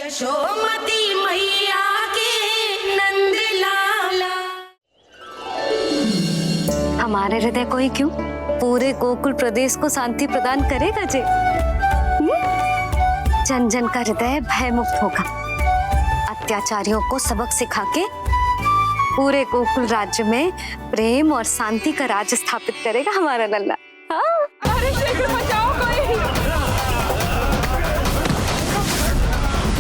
यशोमती मैया के नंद लाला। हमारे हृदय को ही क्यों, पूरे गोकुल प्रदेश को शांति प्रदान करेगा जे। जन जन का हृदय भयमुक्त होगा, अत्याचारियों को सबक सिखा के पूरे गोकुल राज्य में प्रेम और शांति का राज स्थापित करेगा हमारा लल्ला। हाँ? अरे शीघ्र बचाओ कोई,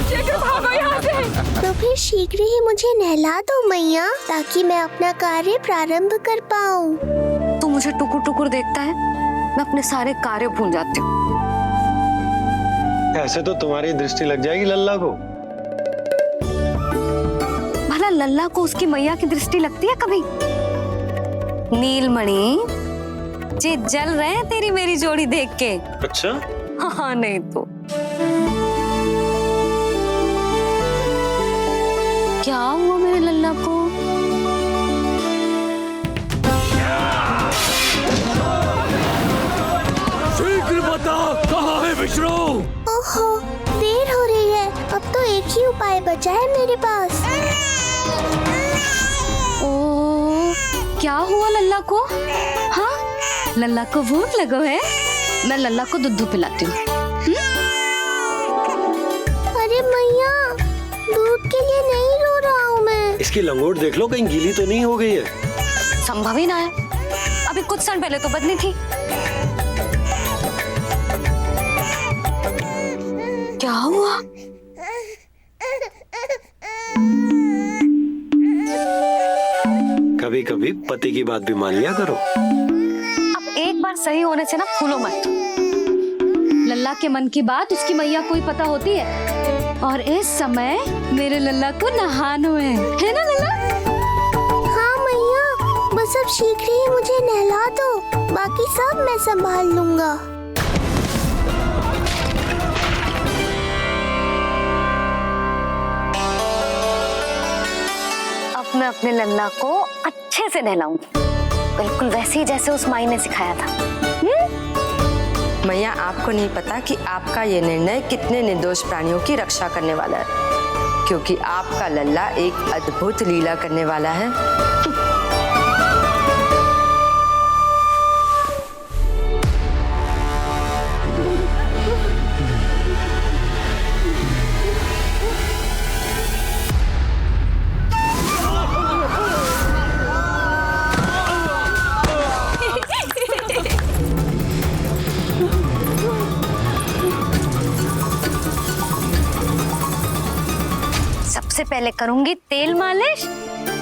शीघ्र भागो यहाँ से। तो फिर शीघ्र ही मुझे नहला दो मैया, ताकि मैं अपना कार्य प्रारंभ कर पाऊँ। तू मुझे टुकुर टुकुर देखता है, मैं अपने सारे कार्य भूल जाती हूँ। ऐसे तो तुम्हारी दृष्टि लग जाएगी लल्ला को। भला लल्ला को उसकी मैया की दृष्टि लगती है कभी? नीलमणि जे जल रहे हैं तेरी मेरी जोड़ी देख के। अच्छा? हाँ नहीं तो क्या हुआ मेरे लल्ला को? शीघ्र बता, कहाँ है विष्णु? ओहो, देर हो रही है, अब तो एक ही उपाय बचा है मेरे पास। ओ, क्या हुआ लल्ला को? हाँ, लल्ला को भूख लगो है? मैं लल्ला को दूध पिलाती हूँ। अरे मैया, दूध के लिए नहीं रो रहा हूँ मैं। इसकी लंगोट देख लो, कहीं गीली तो नहीं हो गई है। संभव ही ना है, अभी कुछ क्षण पहले तो बदली थी। क्या हुआ? कभी कभी पति की बात भी मान लिया करो। अब एक बार सही होने से ना फूलो मत। लल्ला के मन की बात उसकी मैया को ही पता होती है, और इस समय मेरे लल्ला को नहानो है ना लल्ला? हाँ मैया, बस अब शीघ्र ही मुझे नहला दो, बाकी सब मैं संभाल लूंगा। अब मैं अपने लल्ला को अच्छे से नहलाऊंगी, बिल्कुल वैसे ही जैसे उस माई ने सिखाया था। मैया, आपको नहीं पता कि आपका ये निर्णय कितने निर्दोष प्राणियों की रक्षा करने वाला है, क्योंकि आपका लल्ला एक अद्भुत लीला करने वाला है। सबसे पहले करूंगी तेल मालिश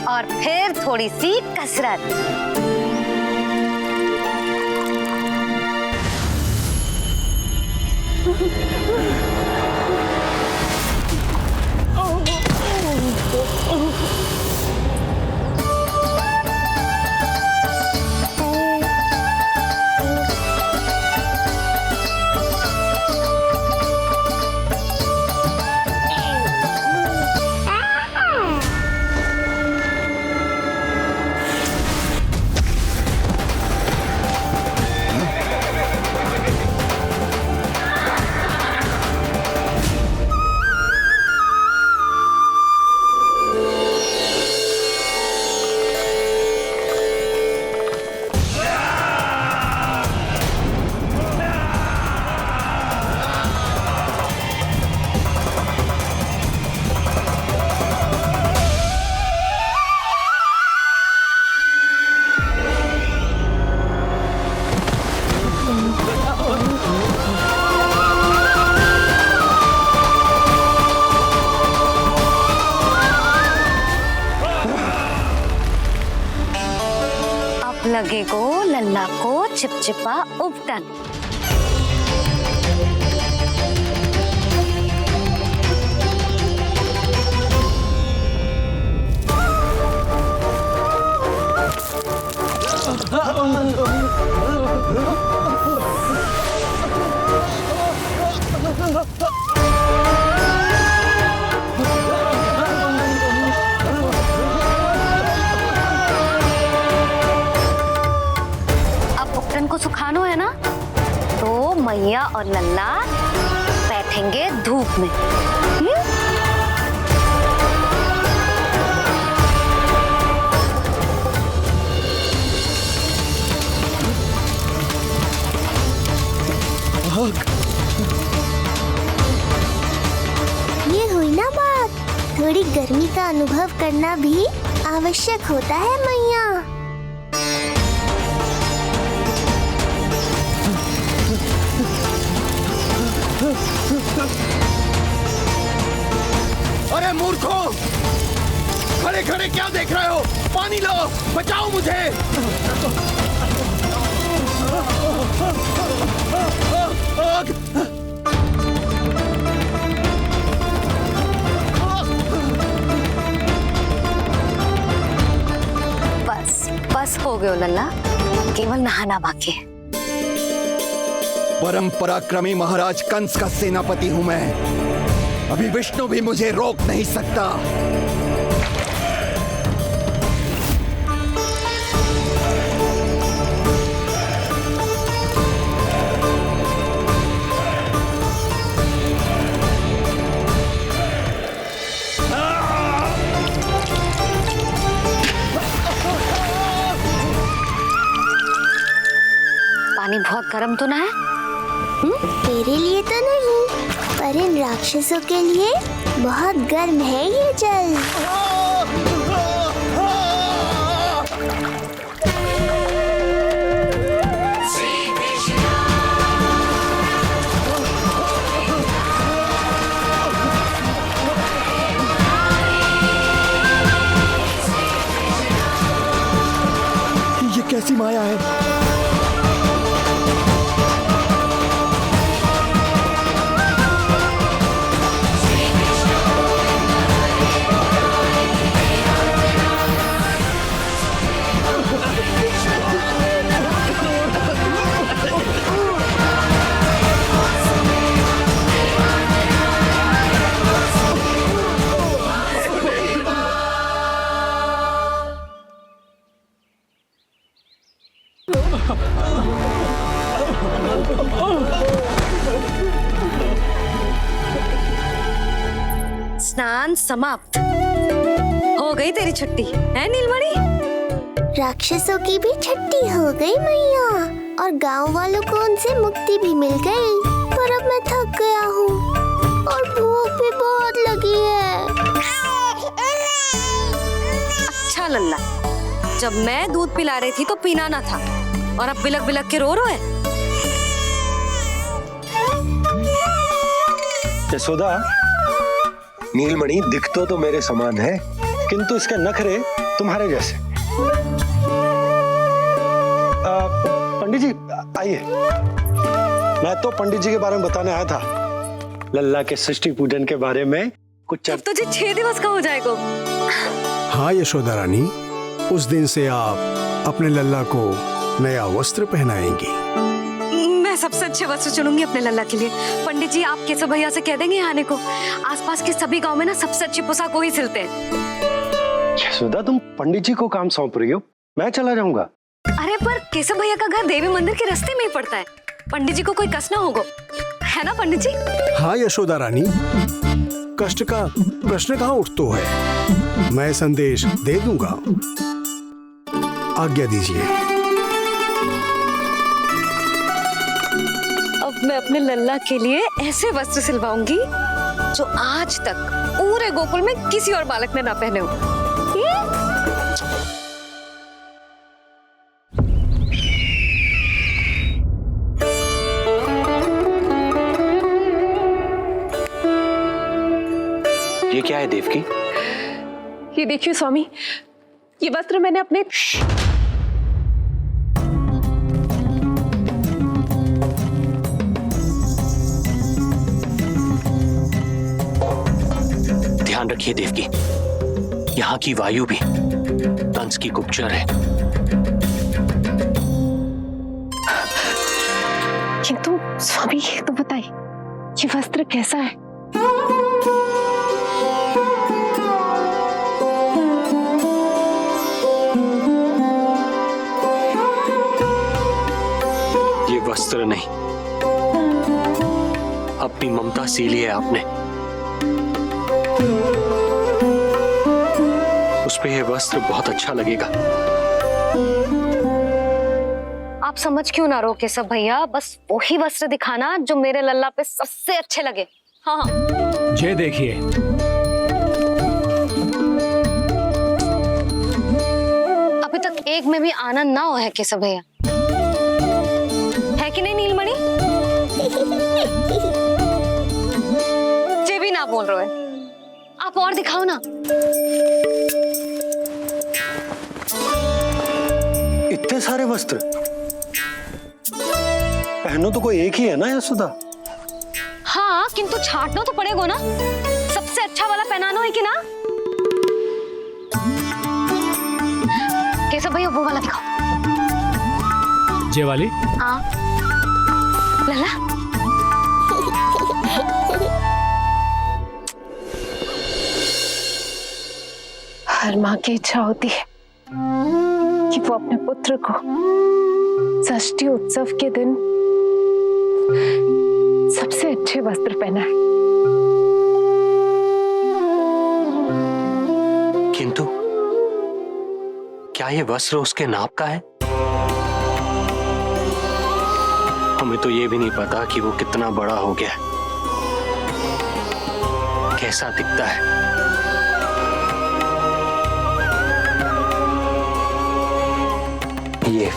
और फिर थोड़ी सी कसरत। लगेगो लल्ला को चिपचिपा उपटन। को सुखानो है ना, तो मैया और लल्ला बैठेंगे धूप में। थोड़ी गर्मी का अनुभव करना भी आवश्यक होता है मैया। अरे मूर्खों, खड़े खड़े क्या देख रहे हो? पानी लो, बचाओ मुझे। बस बस हो गयो लल्ला, केवल नहाना बाकी है। परम पराक्रमी महाराज कंस का सेनापति हूं मैं। अभी विष्णु भी मुझे रोक नहीं सकता। पानी बहुत गर्म तो ना है? तेरे लिए तो नहीं, पर इन राक्षसों के लिए बहुत गर्म है ये जल। ये कैसी माया है? स्नान समाप्त हो गई तेरी छुट्टी है नीलमणि? राक्षसों की भी छुट्टी हो गई मैया, और गांव वालों को उनसे मुक्ति भी मिल गई। पर अब मैं थक गया हूँ और भूख भी बहुत लगी है। अच्छा लल्ला, जब मैं दूध पिला रही थी तो पीना ना था, और अब बिलक बिलक के रो है। यशोदा, नीलमणि दिखतो तो मेरे समान है, किंतु इसके नखरे तुम्हारे जैसे। पंडित जी आइए। मैं तो पंडित जी के बारे में बताने आया था, लल्ला के सृष्टि पूजन के बारे में कुछ। अब तुझे 6 दिवस का हो जाएगा। हाँ यशोदा रानी, उस दिन से आप अपने लल्ला को नया वस्त्र पहनाएंगी। मैं सबसे अच्छे वस्त्र चुनूंगी अपने लल्ला के लिए। पंडित जी आप केशव भैया से कह देंगे आने को। आसपास के सभी गांव में ना सबसे अच्छी पोशाक वही सिलते हैं। यशोदा, तुम पंडित जी को काम सौंप रही हो, मैं चला जाऊंगा। अरे पर केशव भैया का घर देवी मंदिर के रास्ते में ही पड़ता है, पंडित जी को कोई कष्ट ना होगा, है ना पंडित जी? हाँ यशोदा रानी, कष्ट का प्रश्न कहाँ उठतो है। मैं संदेश दे दूंगा, आज्ञा दीजिए। अब मैं अपने लल्ला के लिए ऐसे वस्त्र सिलवाऊंगी जो आज तक पूरे गोकुल में किसी और बालक ने ना पहने हो। ये क्या है देवकी? ये देखिए स्वामी, ये वस्त्र मैंने अपने ध्यान रखिए देवकी, यहाँ की वायु भी कंस की गुप्तचर है। किंतु स्वामी ये तो बताइए, ये वस्त्र कैसा है? ये वस्त्र नहीं, अपनी ममता सी ली है आपने। उस पे ये वस्त्र बहुत अच्छा लगेगा। आप समझ क्यों ना रहो केशव भैया, बस वही वस्त्र दिखाना जो मेरे लल्ला पे सबसे अच्छे लगे। हाँ हाँ। ये देखिए, एक में भी आनंद ना हो है केशव भैया, है कि नहीं नीलमणि? जे भी ना बोल रहे हो, आप और दिखाओ ना। इतने सारे वस्त्र पहनो तो कोई एक ही है ना यशोदा? हाँ, किंतु छांटना तो पड़ेगा ना, सबसे अच्छा वाला पहनाना है कि ना। केशव भैया वो वाला दिखाओ। जे वाली? हाँ लला। हर माँ की इच्छा होती है कि वो अपने पुत्र को षष्ठी उत्सव के दिन सबसे अच्छे वस्त्र पहनाए। किंतु क्या ये वस्त्र उसके नाप का है? हमें तो ये भी नहीं पता कि वो कितना बड़ा हो गया, कैसा दिखता है। ये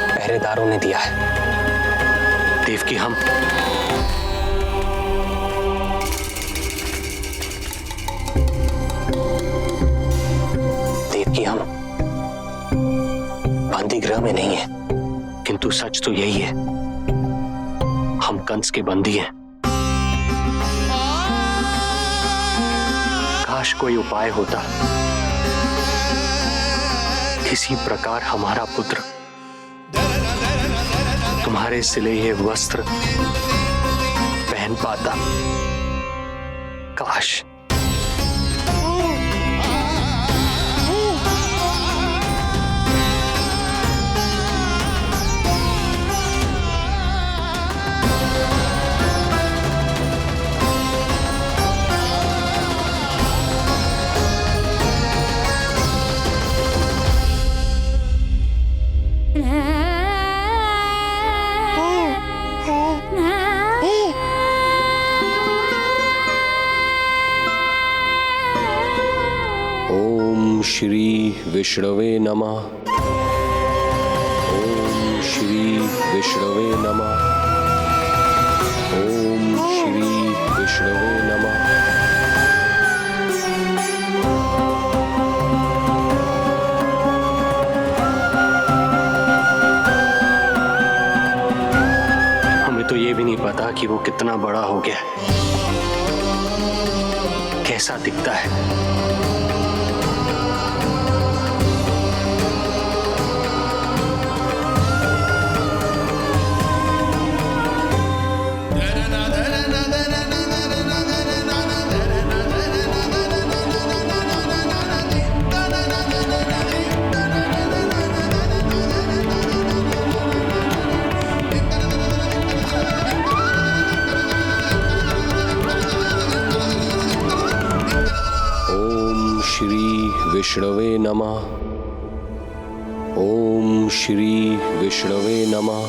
पहरेदारों ने दिया है। देवकी, हम बंदी गृह में नहीं है, किंतु सच तो यही है, हम कंस के बंदी हैं। काश कोई उपाय होता, किसी प्रकार हमारा पुत्र तुम्हारे सिले ये वस्त्र पहन पाता। काश। श्री विष्णवे नमः। ओम श्री विष्णवे नमः। ओम श्री विष्णवे नमः। हमें तो ये भी नहीं पता कि वो कितना बड़ा हो गया, कैसा दिखता है। विष्णवे नमः। ओम श्री विष्णवे नमः।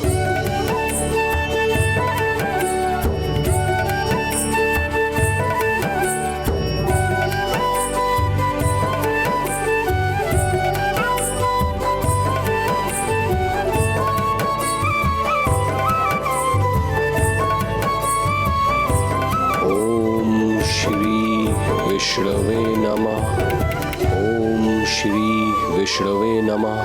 ओम श्री विष्णवे नमः। ओम श्री विष्णवे नमः।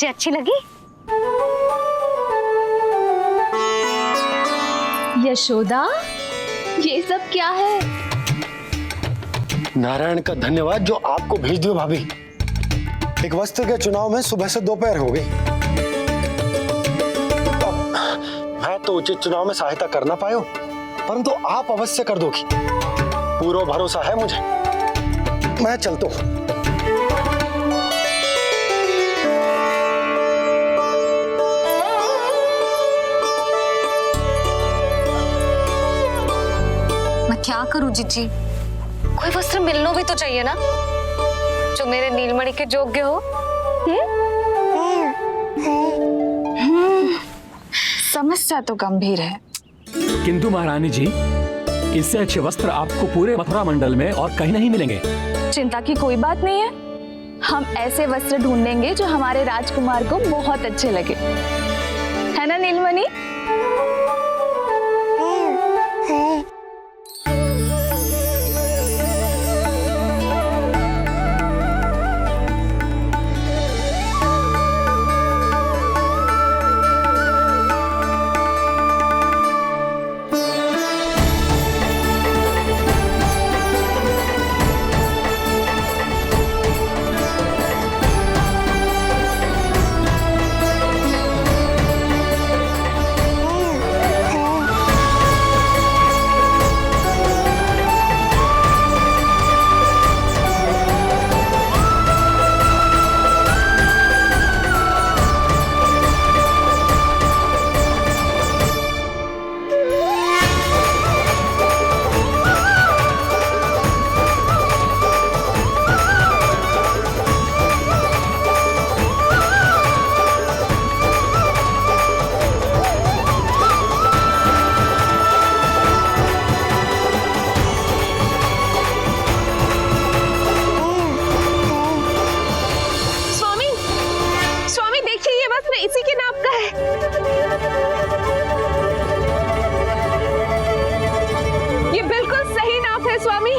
तुझे अच्छी लगी? यशोदा, ये सब क्या है? नारायण का धन्यवाद जो आपको भेज दियो भाभी। एक वस्त्र के चुनाव में सुबह से दोपहर हो गई। मैं तो उचित चुनाव में सहायता कर ना पायो, परंतु आप अवश्य कर दोगी, पूरा भरोसा है मुझे। मैं चलता हूं। मैं क्या करूं जीजी? कोई वस्त्र मिलना भी तो चाहिए ना, जो मेरे नीलमणि के योग्य हो। समस्या तो गंभीर है, किंतु महारानी जी, इससे अच्छे वस्त्र आपको पूरे मथुरा मंडल में और कहीं नहीं मिलेंगे। चिंता की कोई बात नहीं है। हम ऐसे वस्त्र ढूंढेंगे जो हमारे राजकुमार को बहुत अच्छे लगे, है ना नीलमणि? इसी के नाप का है। ये बिल्कुल सही नाप है स्वामी।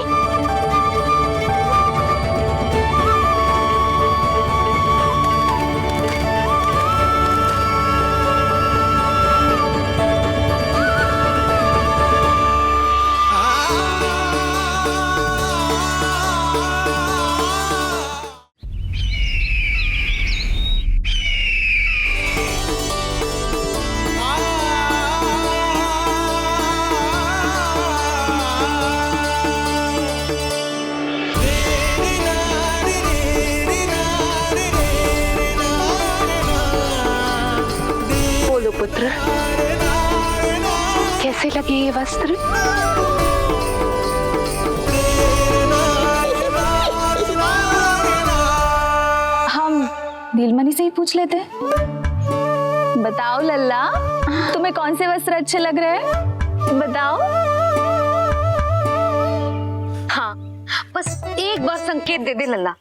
पुत्र, कैसे लगे ये वस्त्र? हम नीलमणि से ही पूछ लेते हैं। बताओ लल्ला, तुम्हें कौन से वस्त्र अच्छे लग रहे हैं? बताओ। हाँ, बस एक बार संकेत दे दे लल्ला।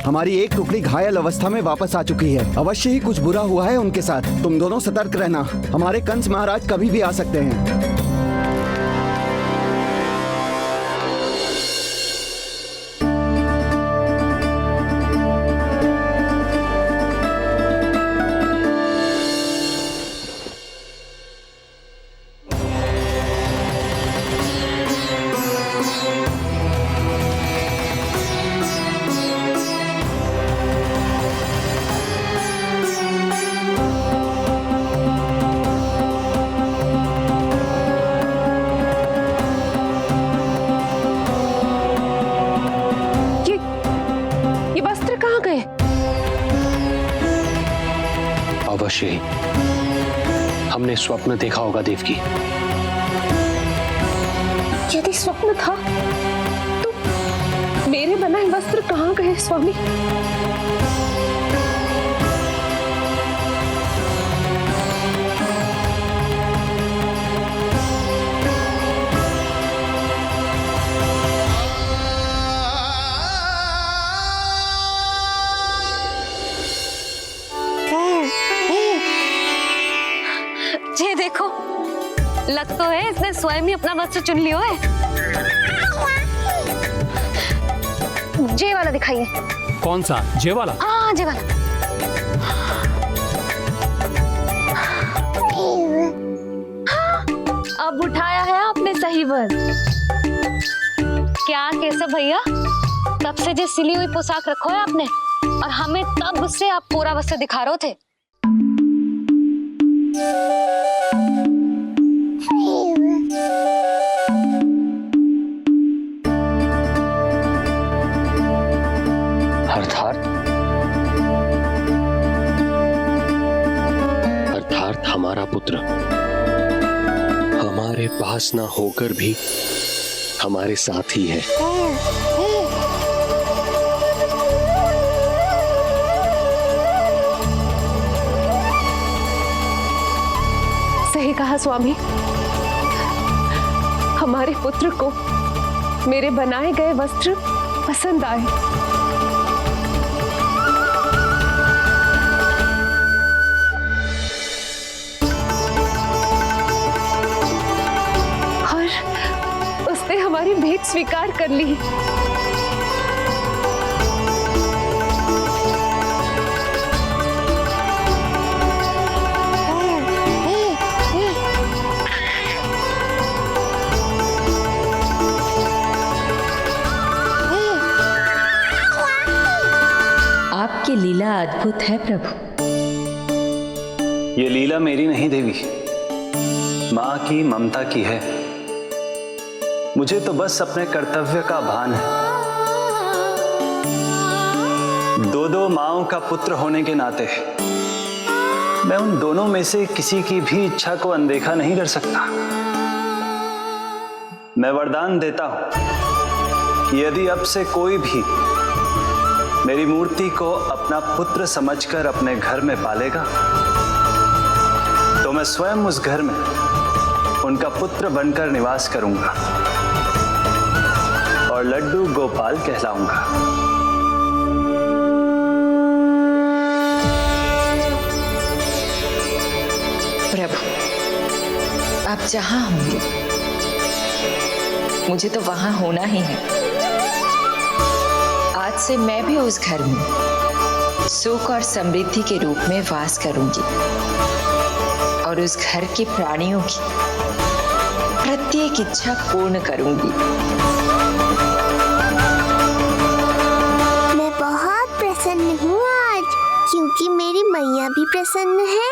हमारी एक टुकड़ी घायल अवस्था में वापस आ चुकी है। अवश्य ही कुछ बुरा हुआ है उनके साथ। तुम दोनों सतर्क रहना। हमारे कंस महाराज कभी भी आ सकते हैं। अवश्य ही हमने स्वप्न देखा होगा देवकी। यदि स्वप्न था तो मेरे बनाए वस्त्र कहाँ गए स्वामी? लग तो है इसने स्वयं ही अपना वस्त्र चुन लियो है। जे वाला दिखाइए। कौन सा? जे वाला? हाँ जे वाला। अब उठाया है आपने सही वस्त्र। क्या केशव भैया, तब से जो सिली हुई पोशाक रखो है आपने, और हमें तब से आप पूरा वस्त्र दिखा रहे थे। अर्थात हमारा पुत्र हमारे पास ना होकर भी हमारे साथ ही है। सही कहा स्वामी, हमारे पुत्र को मेरे बनाए गए वस्त्र पसंद आए। और उसने हमारी भेंट स्वीकार कर ली। आपकी लीला अद्भुत है प्रभु। ये लीला मेरी नहीं देवी, माँ की ममता की है। मुझे तो बस अपने कर्तव्य का भान है। दो माँओं का पुत्र होने के नाते मैं उन दोनों में से किसी की भी इच्छा को अनदेखा नहीं कर सकता। मैं वरदान देता हूं कि यदि अब से कोई भी मेरी मूर्ति को अपना पुत्र समझकर अपने घर में पालेगा, तो मैं स्वयं उस घर में उनका पुत्र बनकर निवास करूंगा और लड्डू गोपाल कहलाऊंगा। प्रभु, आप जहां होंगे मुझे तो वहां होना ही है। आज से मैं भी उस घर में सुख और समृद्धि के रूप में वास करूंगी और उस घर के प्राणियों की प्रत्येक इच्छा पूर्ण करूंगी। मैं बहुत प्रसन्न हूँ आज, क्योंकि मेरी मैया भी प्रसन्न है